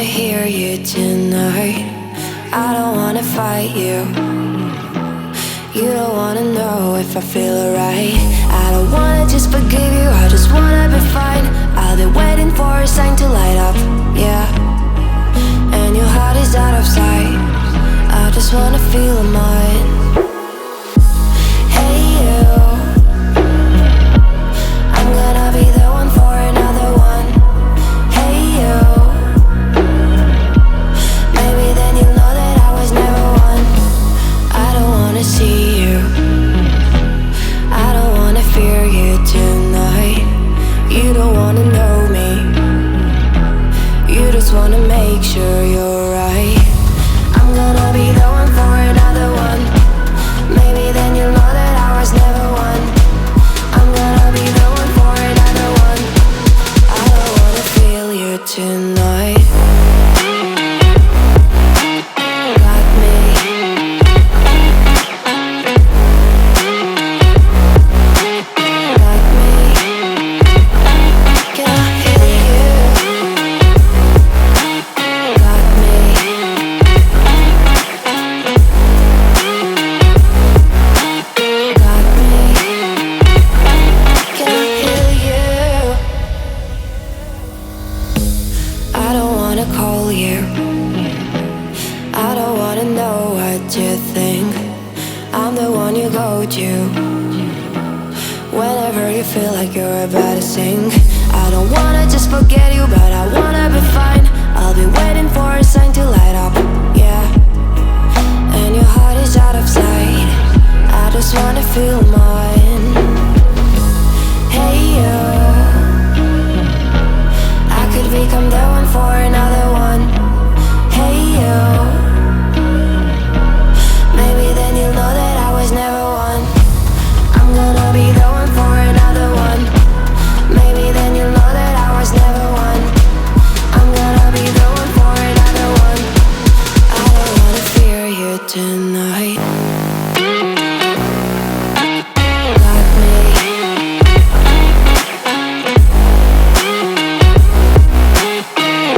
hear you tonight. I don't wanna fight you. You don't wanna know if I feel alright. I don't wanna just forgive you, I just wanna be fine. I'll be waiting for a sign to light up, yeah. And your heart is out of sight. I just wanna feel mine. Hey you, I'm gonna be the one for another one. Hey you, maybe then you'll know that I was never one. I don't wanna see you, I don't wanna fear you tonight. You don't wanna know me, you just wanna make sure you're right. I'm gonna be the one for another one. Maybe then you'll know that I was never one. I'm gonna be the one for another one. I don't wanna feel you tonight. Got me. Got me. Can I hear you? Got me. Got me. Can I hear you? I don't wanna call you. I don't wanna know what you think. I'm the one you go to whenever you feel like you're about to sink. I don't wanna just forget you, but I wanna be fine. I'll be waiting for a sign to light up, yeah. And your heart is out of sight. I just wanna feel mine. Hey you, I could become the one for another one. Hey you, maybe then you'll know that I was never one. I'm gonna be the one for another one. Maybe then you'll know that I was never one. I'm gonna be the one for another one. I don't wanna fear you tonight. Got me.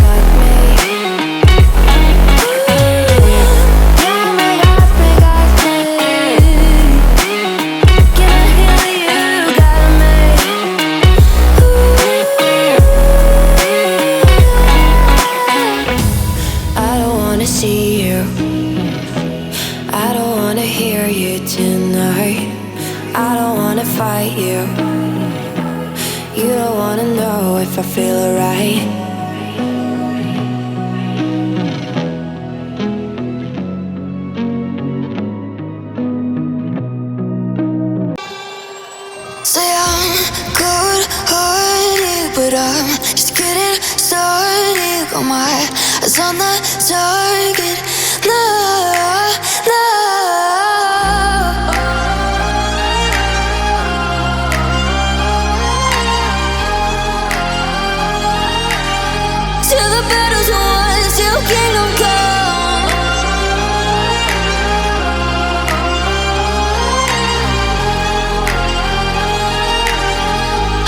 Got me. Got me, got me, got me. Can I hear you? Got me. I don't wanna see you, I don't wanna hear you tonight. I don't wanna fight you. You don't wanna know if I feel alright. Say I'm good-hearted, but I'm just getting started. Got my eyes on the target. No, no. Till the battle's won, till kingdom come.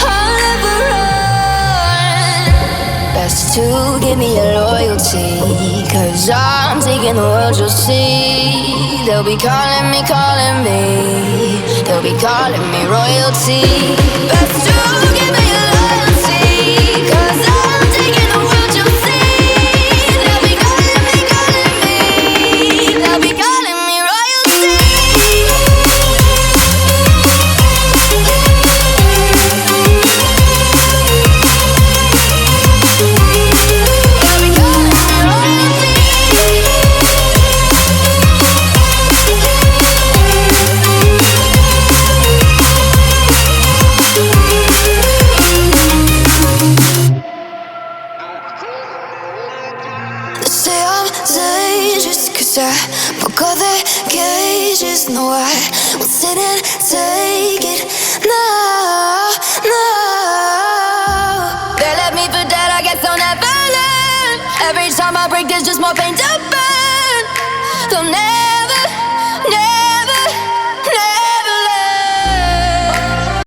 I'll never run. Best to give me your loyalty, 'cause I'm taking the world, you'll see. They'll be calling me, they'll be calling me royalty. Best to give me your loyalty, 'cause I'm taking the world, you'll see. They'll be calling me, they'll be calling me royalty. Say I'm dangerous, 'cause I broke all the cages. No, I won't sit and take it. No, no. They left me for dead, I guess I'll never learn. Every time I break, there's just more pain to burn. They'll never